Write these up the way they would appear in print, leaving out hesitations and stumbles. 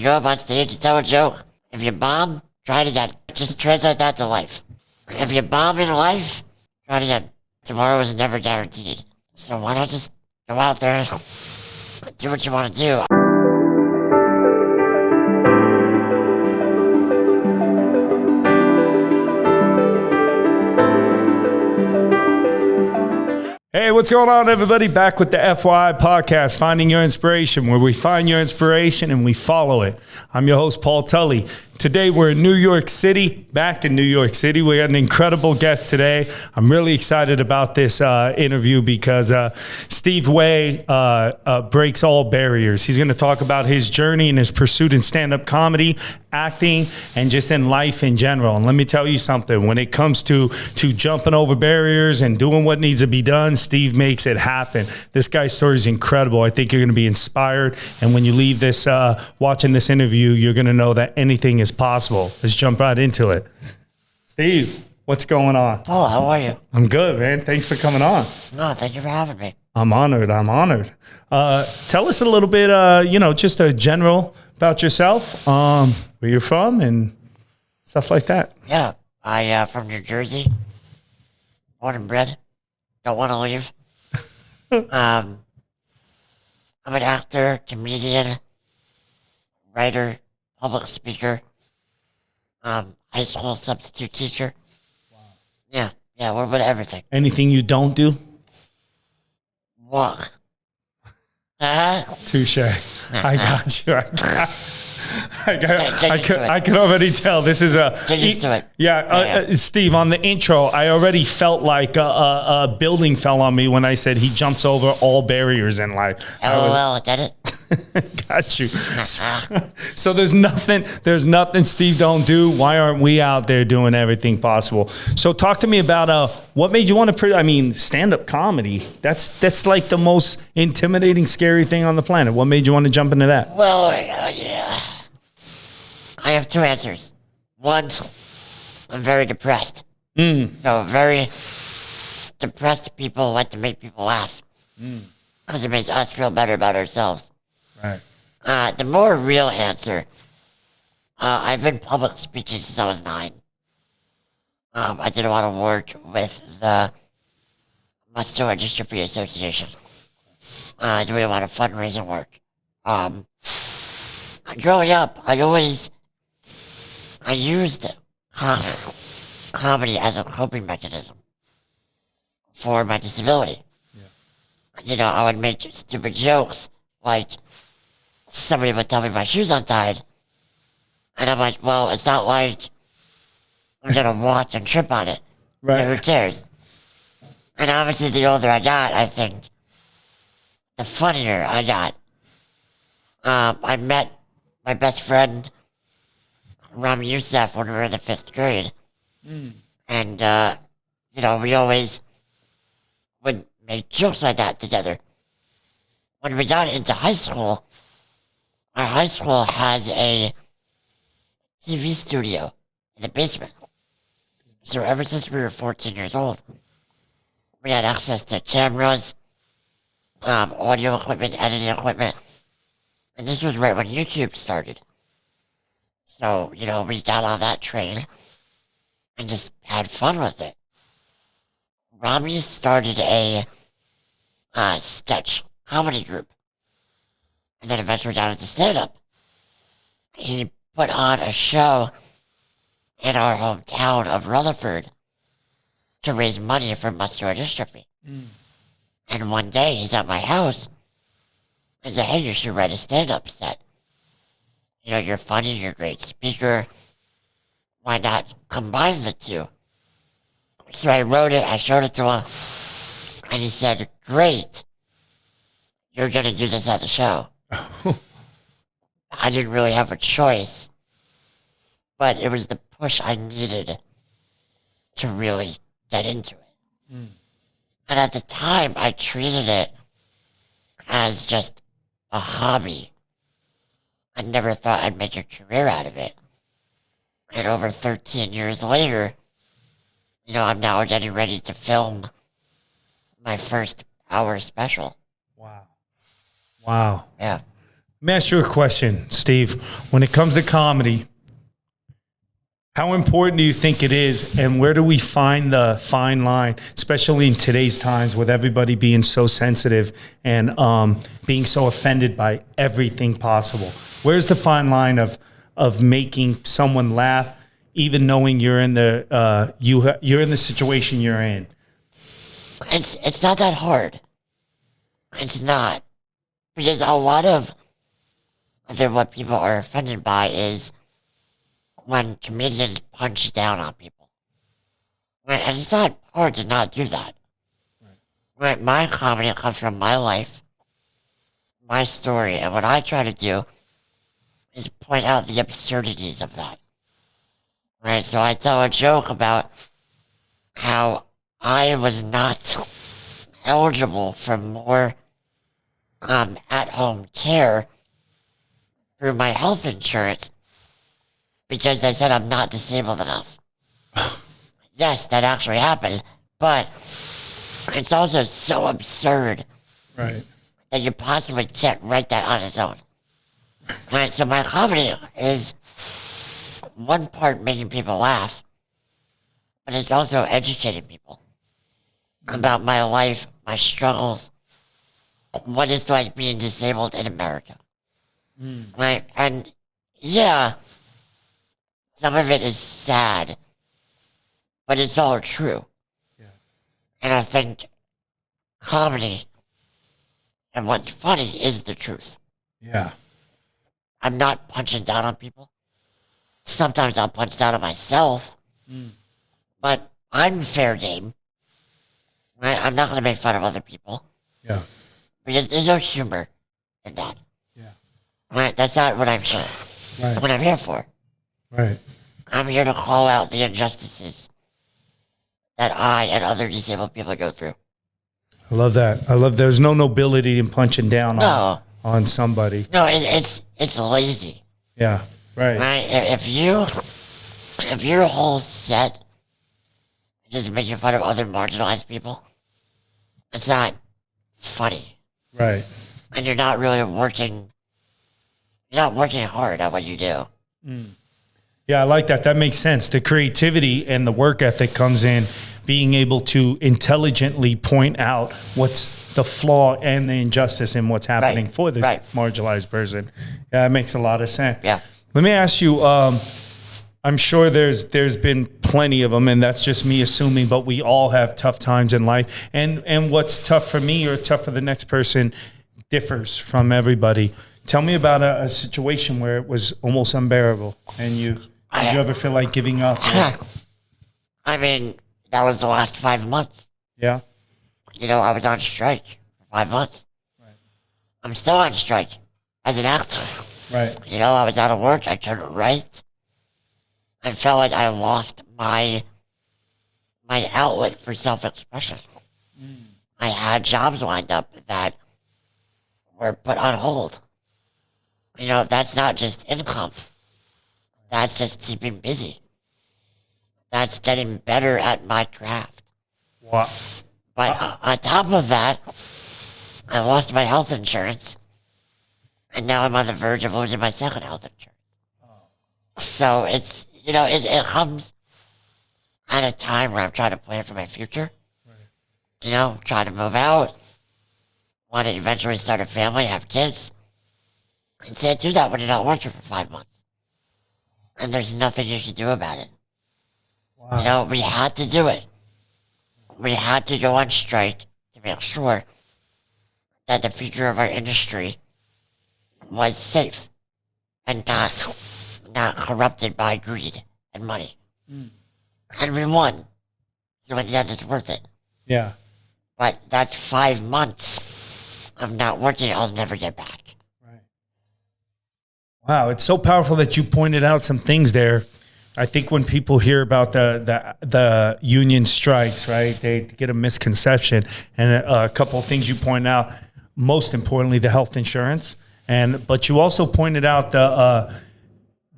go up on stage and tell a joke. If you bomb, try it again. Just translate that to life. If you bomb in life, try it again. Tomorrow is never guaranteed. So why not just go out there and do what you want to do? Hey, what's going on, everybody? Back with the FYI podcast, Finding Your Inspiration, where we find your inspiration and we follow it. I'm your host, Paul Tully. Today, we're in New York City, back in New York City. We got an incredible guest today. I'm really excited about this interview because Steve Way breaks all barriers. He's going to talk about his journey and his pursuit in stand-up comedy, acting, and just in life in general. And let me tell you something. When it comes to jumping over barriers and doing what needs to be done, Steve makes it happen. This guy's story is incredible. I think you're going to be inspired. And when you leave this, watching this interview, you're going to know that anything is possible. Let's jump right into it. Steve, what's going on? Oh, how are you? I'm good, man. Thanks for coming on. No, thank you for having me. I'm honored. Tell us a little bit, just a general about yourself, where you're from and stuff like that. Yeah, I from New Jersey, born and bred. Don't want to leave. I'm an actor, comedian, writer, public speaker, high school substitute teacher. Wow. Yeah, we're about everything. Anything you don't do? Walk. Touche. I got you. I could already tell this is a. Get used to it. Yeah, Steve, on the intro, I already felt like a building fell on me when I said he jumps over all barriers in life. LOL, get it? Got you. So there's nothing Steve don't do. Why aren't we out there doing everything possible? So talk to me about what made you want to. Stand-up comedy. That's like the most intimidating, scary thing on the planet. What made you want to jump into that? Well, yeah. I have two answers. One, I'm very depressed. So very depressed people like to make people laugh. Because it makes us feel better about ourselves. Right. The more real answer, I've been public speaking since I was 9. I did a lot of work with the Muscular Dystrophy Association. Doing a lot of fundraising work. Growing up, I used comedy as a coping mechanism for my disability. Yeah. I would make stupid jokes, like somebody would tell me my shoe's untied, and I'm like, well, it's not like I'm gonna watch and trip on it. Right. So who cares? And obviously, the older I got, I think, the funnier I got. I met my best friend, Rami Youssef, when we were in the 5th grade. And, we always would make jokes like that together. When we got into high school, our high school has a TV studio in the basement. So ever since we were 14 years old, we had access to cameras, audio equipment, editing equipment. And this was right when YouTube started. So, we got on that train and just had fun with it. Rami started a sketch comedy group. And then eventually got into stand-up. He put on a show in our hometown of Rutherford to raise money for muscular dystrophy. And one day he's at my house and said, hey, you should write a stand-up set. You're funny, you're a great speaker. Why not combine the two? So I wrote it, I showed it to him, and he said, great. You're going to do this at the show. I didn't really have a choice, but it was the push I needed to really get into it. And at the time, I treated it as just a hobby. I never thought I'd make a career out of it. And over 13 years later, I'm now getting ready to film my first hour special. Wow. Yeah. Let me ask you a question, Steve. When it comes to comedy, how important do you think it is, and where do we find the fine line, especially in today's times with everybody being so sensitive and being so offended by everything possible? Where's the fine line of making someone laugh, even knowing you're in the you're in the situation you're in? It's not that hard. It's not, because a lot of what people are offended by is when comedians punch down on people. Right? And it's not hard to not do that. Right? My comedy comes from my life, my story, and what I try to do is point out the absurdities of that. Right? So I tell a joke about how I was not eligible for more at-home care through my health insurance because they said I'm not disabled enough. Yes, that actually happened, but it's also so absurd Right. that you possibly can't write that on its own. Right, so my comedy is one part making people laugh, but it's also educating people about my life, my struggles, what it's like being disabled in America. Right? And yeah, some of it is sad, but it's all true. Yeah. And I think comedy and what's funny is the truth. Yeah. I'm not punching down on people. Sometimes I'll punch down on myself, but I'm fair game. Right? I'm not going to make fun of other people. Yeah. Because there's no humor in that. Yeah. Right? That's not what I'm here. Right. What I'm here for. Right. I'm here to call out the injustices that I and other disabled people go through. I love that. I love there's no nobility in punching down on somebody. No, it's lazy. Yeah. Right. Right? If your whole set is just making fun of other marginalized people, it's not funny. Right. And you're not really working hard at what you do. Yeah, I like that. That makes sense. The creativity and the work ethic comes in being able to intelligently point out what's the flaw and the injustice in what's happening for this marginalized person. Yeah, that makes a lot of sense. Yeah. Let me ask you, I'm sure there's been plenty of them, and that's just me assuming, but we all have tough times in life. And what's tough for me or tough for the next person differs from everybody. Tell me about a situation where it was almost unbearable, and did you ever feel like giving up? I mean, that was the last 5 months. Yeah. I was on strike for 5 months. Right. I'm still on strike as an actor. Right. I was out of work. I turned right. I felt like I lost my outlet for self-expression. I had jobs lined up that were put on hold. That's not just income. That's just keeping busy. That's getting better at my craft. Wow. But on top of that, I lost my health insurance, and now I'm on the verge of losing my second health insurance. So it's, it comes at a time where I'm trying to plan for my future. Right. Trying to move out, want to eventually start a family, have kids. You can't do that when you're not working for 5 months. And there's nothing you can do about it. Wow. We had to do it. We had to go on strike to make sure that the future of our industry was safe and not corrupted by greed and money. And we won. So in the end, it's worth it. Yeah. But that's 5 months of not working I'll never get back. Right. Wow, it's so powerful that you pointed out some things there. I think when people hear about the union strikes, right, they get a misconception. And a couple of things you point out, most importantly, the health insurance. But you also pointed out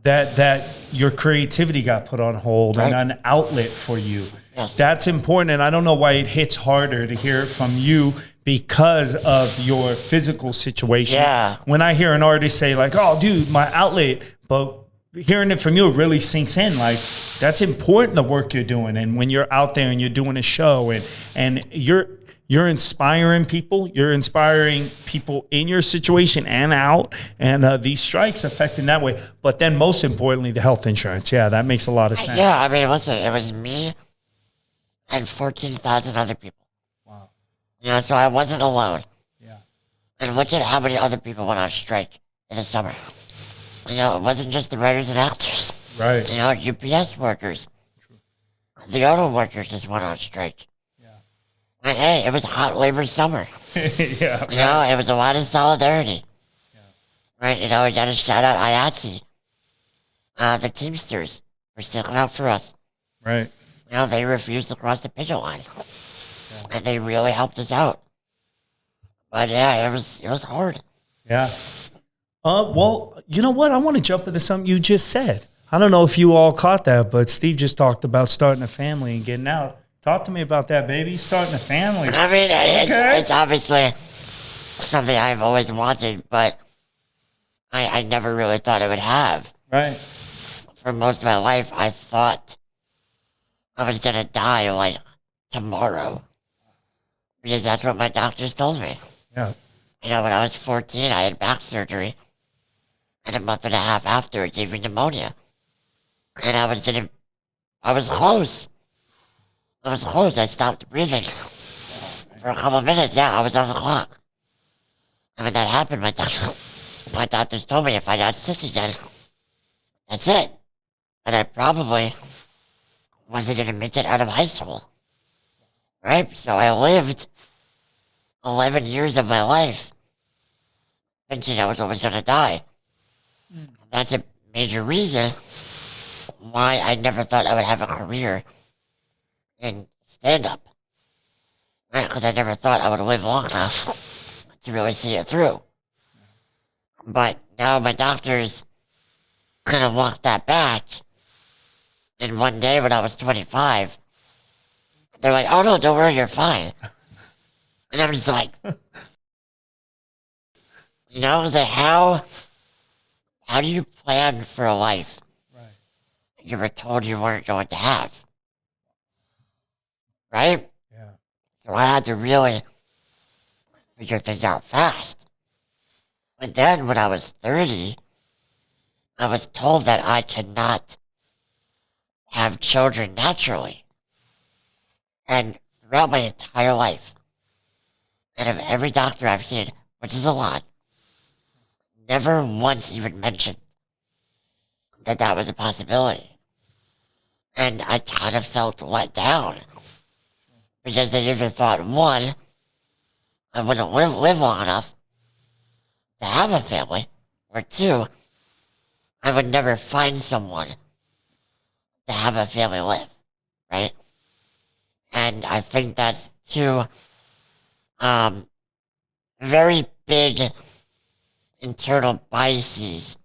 that your creativity got put on hold and an outlet for you. Yes. That's important. And I don't know why it hits harder to hear it from you because of your physical situation. Yeah. When I hear an artist say like, oh, dude, my outlet, but hearing it from you, it really sinks in. Like, that's important, the work you're doing. And when you're out there and you're doing a show and you're inspiring people, you're inspiring people in your situation and out, and these strikes affecting that way. But then most importantly, the health insurance. Yeah, that makes a lot of sense. Yeah, I mean, listen, it was me and 14,000 other people. Wow. You know, so I wasn't alone. Yeah. And look at how many other people went on strike in the summer. You know, it wasn't just the writers and actors. Right. You know, UPS workers. True. The auto workers just went on strike. Yeah. And hey, it was hot labor summer. Yeah. You know, it was a lot of solidarity. Yeah. Right? You know, we got to shout out IATSE. The Teamsters were sticking out for us. Right. You know, they refused to cross the picket line. Yeah. And they really helped us out. But yeah, it was hard. Yeah. Well, you know what? I want to jump into something you just said. I don't know if you all caught that, but Steve just talked about starting a family and getting out. Talk to me about that, baby. Starting a family. I mean, it's obviously something I've always wanted, but I never really thought I would have. Right. For most of my life, I thought I was going to die, like, tomorrow. Because that's what my doctors told me. Yeah. You know, when I was 14, I had back surgery. And a month and a half after, it gave me pneumonia. And I was close. I was close. I stopped breathing for a couple of minutes. Yeah, I was on the clock. And when that happened, my doctors told me if I got sick again, that's it. And I probably wasn't going to make it out of high school. Right? So I lived 11 years of my life thinking I was always going to die. That's a major reason why I never thought I would have a career in stand-up. Right? Because I never thought I would live long enough to really see it through. But now my doctors kind of walked that back. And one day when I was 25, they're like, oh no, don't worry, you're fine. And I'm just like, you know, I was like, how do you plan for a life you were told you weren't going to have? Right? Yeah. So I had to really figure things out fast. But then when I was 30, I was told that I could not have children naturally. And throughout my entire life, and of every doctor I've seen, which is a lot, never once even mentioned that that was a possibility. And I kind of felt let down. Because they either thought, one, I wouldn't live long enough to have a family, or two, I would never find someone to have a family with, right? And I think that's two very big internal biases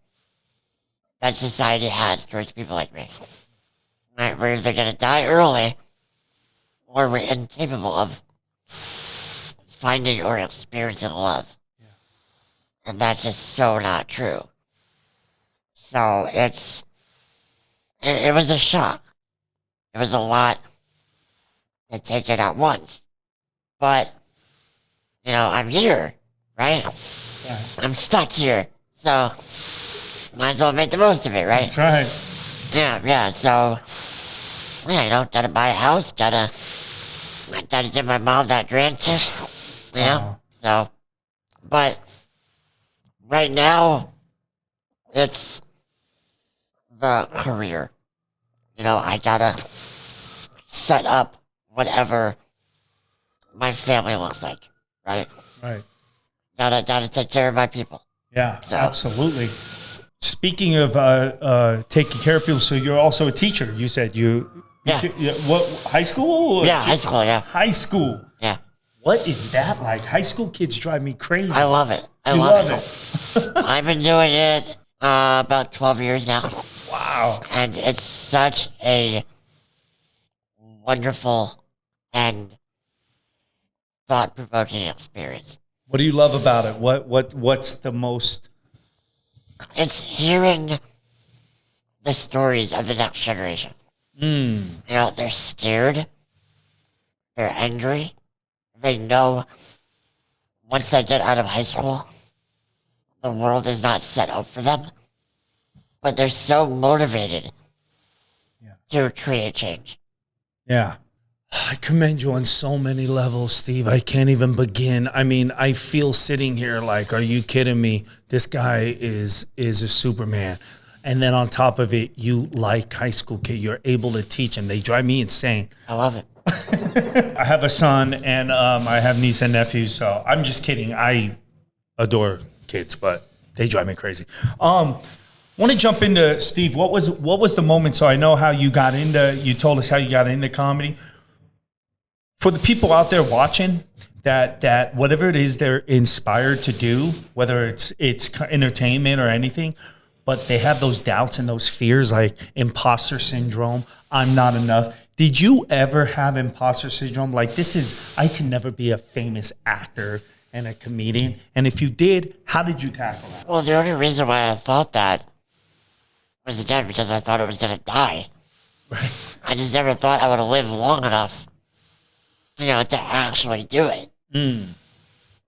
that society has towards people like me. Right? We're either going to die early, or we're incapable of finding or experiencing love. Yeah. And that's just so not true. So it was a shock. It was a lot to take it at once. But, you know, I'm here, right? Yeah. I'm stuck here. So might as well make the most of it, right? That's right. Yeah, so yeah, you know, gotta buy a house, gotta give my mom that grandkid, you know? So, but right now, it's the career. You know, I gotta set up whatever my family looks like, right? Right. Gotta take care of my people. Yeah, so. Absolutely. Speaking of taking care of people, so you're also a teacher. You said what, high school? Yeah, high school, yeah. High school. Yeah. What is that like? High school kids drive me crazy. I love it. I love it. I've been doing it about 12 years now. Wow. And it's such a wonderful and thought-provoking experience. What do you love about it? What's the most? It's hearing the stories of the next generation. You know, they're scared. They're angry. They know once they get out of high school, the world is not set up for them. But they're so motivated to create change. Yeah. I commend you on so many levels, Steve. I can't even begin. I mean, I feel sitting here like, are you kidding me? This guy is a Superman. And then on top of it, you like high school kid. You're able to teach them. They drive me insane. I love it. I have a son and I have niece and nephews. So I'm just kidding. I adore kids, but they drive me crazy. Want to jump into, Steve, what was the moment? So I know how you got into, you told us how you got into comedy. For the people out there watching, that whatever it is they're inspired to do, whether it's entertainment or anything, but they have those doubts and those fears like imposter syndrome, I'm not enough. Did you ever have imposter syndrome? Like, I can never be a famous actor and a comedian. And if you did, how did you tackle that? Well, the only reason why I thought that was, again, because I thought it was going to die. Right. I just never thought I would live long enough, you know, to actually do it. And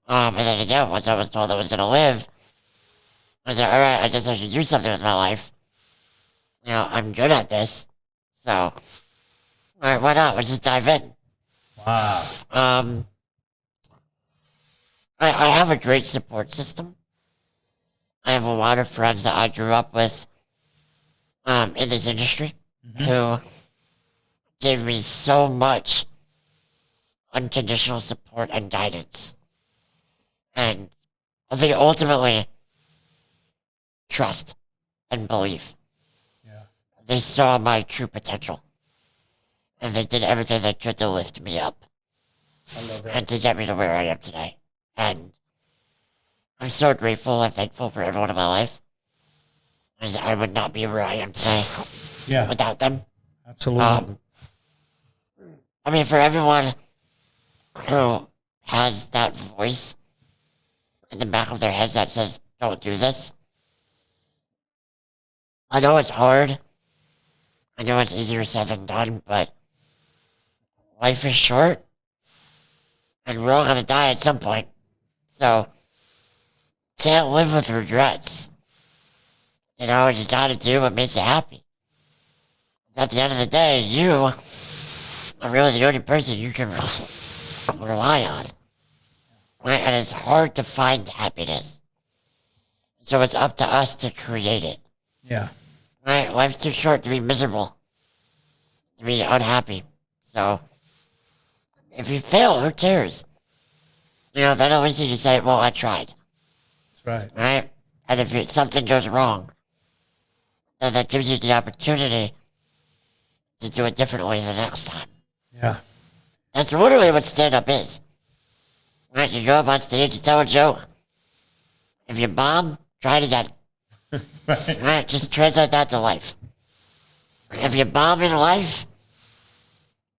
then again, once I was told I was going to live, I was like, all right, I guess I should do something with my life. You know, I'm good at this. So, all right, why not? Let's just dive in. Wow. I have a great support system. I have a lot of friends that I grew up with in this industry who gave me so much unconditional support and guidance. And I think ultimately, trust and belief. Yeah. They saw my true potential. And they did everything they could to lift me up. I love that. And to get me to where I am today. And I'm so grateful and thankful for everyone in my life. Because I would not be where I am today without them. Absolutely. I mean, for everyone who has that voice in the back of their heads that says, don't do this. I know it's hard. I know it's easier said than done, but life is short. And we're all going to die at some point. So, can't live with regrets. You know, you got to do what makes you happy. At the end of the day, you are really the only person you can rely on. Right? And it's hard to find happiness. So it's up to us to create it. Yeah. Right? Life's too short to be miserable, to be unhappy. So if you fail, who cares? You know, then at least you can say, well, I tried. That's right. Right? And if something goes wrong, then that gives you the opportunity to do it differently the next time. Yeah. That's literally what stand-up is. Right? You go up on stage, you tell a joke. If you bomb, try it again. Right? Just translate that to life. If you bomb in life,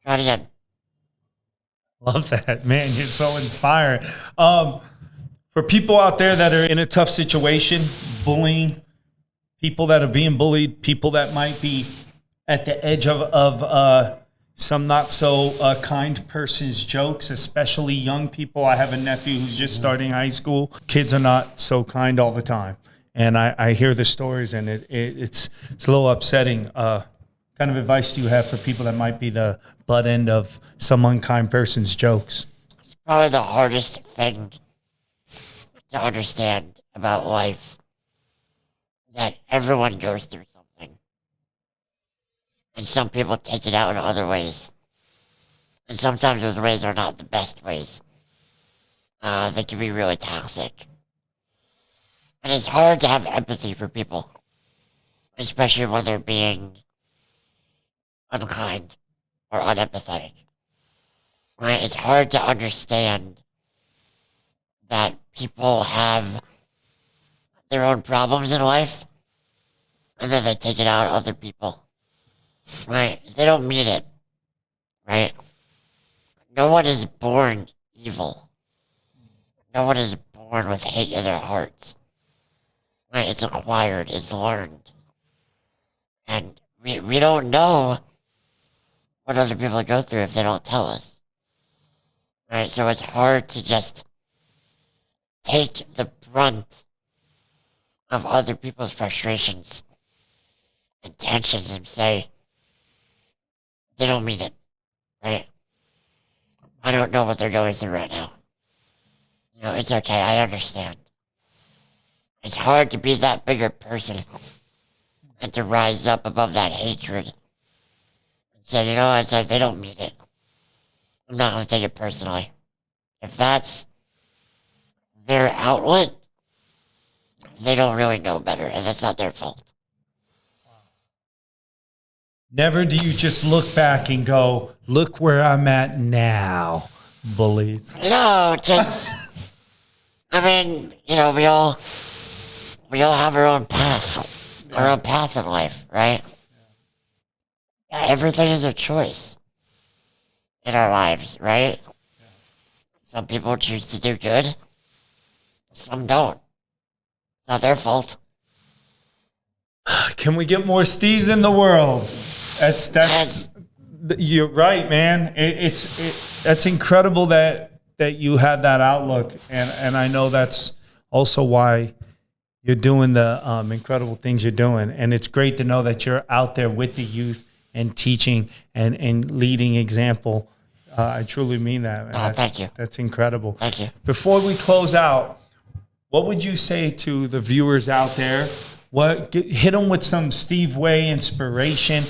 try it again. Love that, man. You're so inspiring. For people out there that are in a tough situation, bullying, people that are being bullied, people that might be at the edge of some not so kind person's jokes, especially young people. I have a nephew who's just starting high school. Kids are not so kind all the time. And I hear the stories, and it's a little upsetting. Kind of advice do you have for people that might be the butt end of some unkind person's jokes? It's probably the hardest thing to understand about life, that everyone goes through something. And some people take it out in other ways. And sometimes those ways are not the best ways. They can be really toxic. And it's hard to have empathy for people, especially when they're being unkind or unempathetic. Right? It's hard to understand that people have their own problems in life, and then they take it out on other people. Right? They don't mean it. Right? No one is born evil. No one is born with hate in their hearts. Right? It's acquired, it's learned. And we don't know what other people go through if they don't tell us. Right? So it's hard to just take the brunt of other people's frustrations and tensions and say, they don't mean it. Right? I don't know what they're going through right now. You know, it's okay, I understand. It's hard to be that bigger person and to rise up above that hatred and say, you know, it's like they don't mean it. I'm not going to take it personally. If that's their outlet, they don't really know better, and that's not their fault. Never do you just look back and go, look where I'm at now, bullies. No, just, I mean, you know, we all have our own path in life, right? Everything is a choice in our lives, right? Some people choose to do good, some don't. It's not their fault. Can we get more Steves in the world? That's you're right, man. That's incredible that you had that outlook, and I know that's also why you're doing the incredible things you're doing. And it's great to know that you're out there with the youth and teaching and leading example. I truly mean that. Oh, thank you. That's incredible. Thank you. Before we close out, what would you say to the viewers out there? Hit them with some Steve Way inspiration.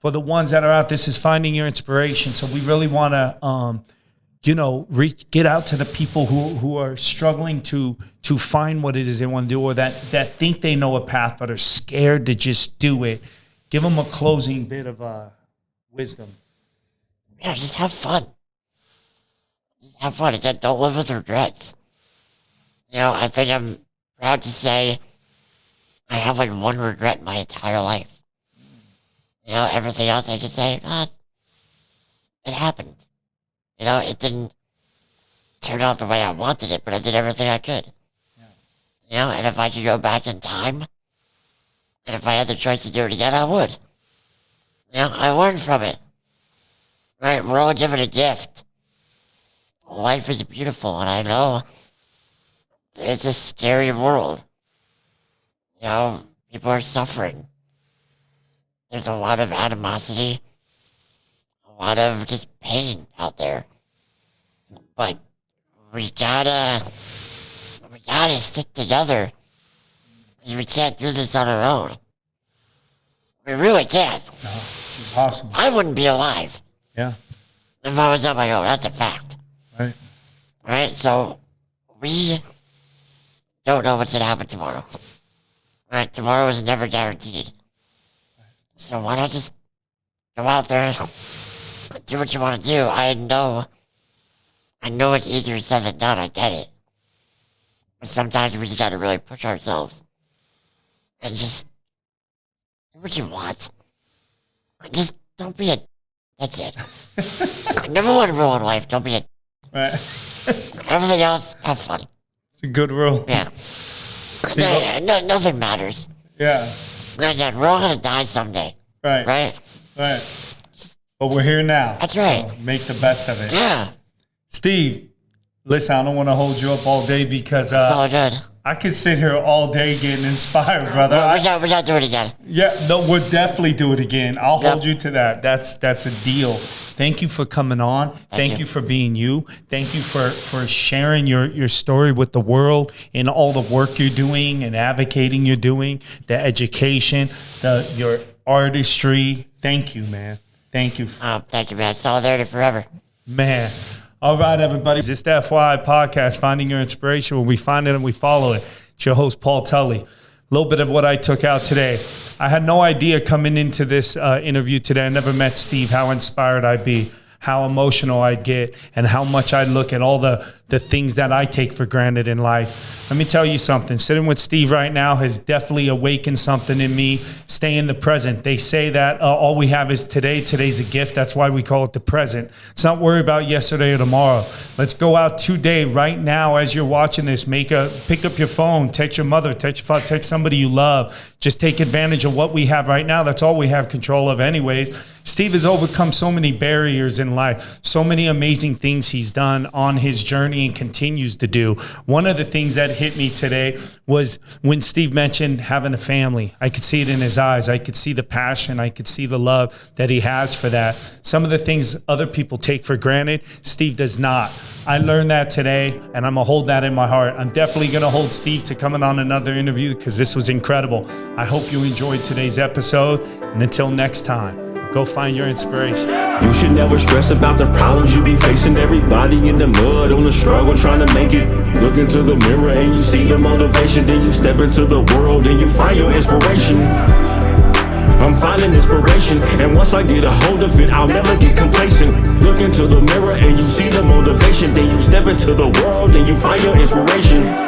For the ones that are out, this is Finding Your Inspiration. So we really want to, get out to the people who are struggling to find what it is they want to do, or that think they know a path but are scared to just do it. Give them a closing bit of wisdom. Yeah, just have fun. Just have fun. Don't live with regrets. You know, I think I'm proud to say I have like one regret my entire life. You know, everything else I can say, it happened. You know, it didn't turn out the way I wanted it, but I did everything I could. Yeah. You know, and if I could go back in time, and if I had the choice to do it again, I would. You know, I learned from it. Right, we're all given a gift. Life is beautiful, and I know it's a scary world. You know, people are suffering. There's a lot of animosity, a lot of just pain out there. But we gotta stick together. We can't do this on our own. We really can't. No, it's impossible. I wouldn't be alive. Yeah. If I was on my own, that's a fact. Right. Right? So, we don't know what's going to happen tomorrow. Right? Tomorrow is never guaranteed. So why not just go out there and do what you want to do? I know it's easier said than done, I get it. But sometimes we just got to really push ourselves. And just do what you want. Just don't be a... That's it. Number one rule in life, don't be a... Right. Everything else, have fun. It's a good rule. Yeah. Nothing matters. Yeah. Again, we're all going to die someday. Right. Right? Right. But we're here now. That's right. So make the best of it. Yeah. Steve, listen, I don't want to hold you up all day because It's all good. I could sit here all day getting inspired, brother. We got to do it again. Yeah, no, we'll definitely do it again. I'll hold you to that. That's a deal. Thank you for coming on. Thank you for being you. Thank you for sharing your story with the world and all the work you're doing and advocating you're doing, the education, your artistry. Thank you, man. Thank you. Thank you, man. Solidarity forever. Man. All right, everybody. It's the FYI podcast, Finding Your Inspiration, where we find it and we follow it. It's your host, Paul Tully. A little bit of what I took out today. I had no idea coming into this interview today. I never met Steve, how inspired I'd be. how emotional I'd get and how much I'd look at all the things that I take for granted in life. Let me tell you something. Sitting with Steve right now has definitely awakened something in me. Stay in the present. They say that all we have is today. Today's a gift. That's why we call it the present. Let's not worry about yesterday or tomorrow. Let's go out today, right now, as you're watching this. Pick up your phone, text your mother, text somebody you love. Just take advantage of what we have right now. That's all we have control of anyways. Steve has overcome so many barriers in life, so many amazing things he's done on his journey and continues to do. One of the things that hit me today was when Steve mentioned having a family. I could see it in his eyes. I could see the passion. I could see the love that he has for that. Some of the things other people take for granted, Steve does not. I learned that today, and I'm going to hold that in my heart. I'm definitely going to hold Steve to coming on another interview because this was incredible. I hope you enjoyed today's episode, and until next time, go find your inspiration. You should never stress about the problems you be facing. Everybody in the mud on the struggle trying to make it. Look into the mirror and you see the motivation. Then you step into the world and you find your inspiration. I'm finding inspiration, and once I get a hold of it, I'll never get complacent. Look into the mirror and you see the motivation. Then you step into the world and you find your inspiration.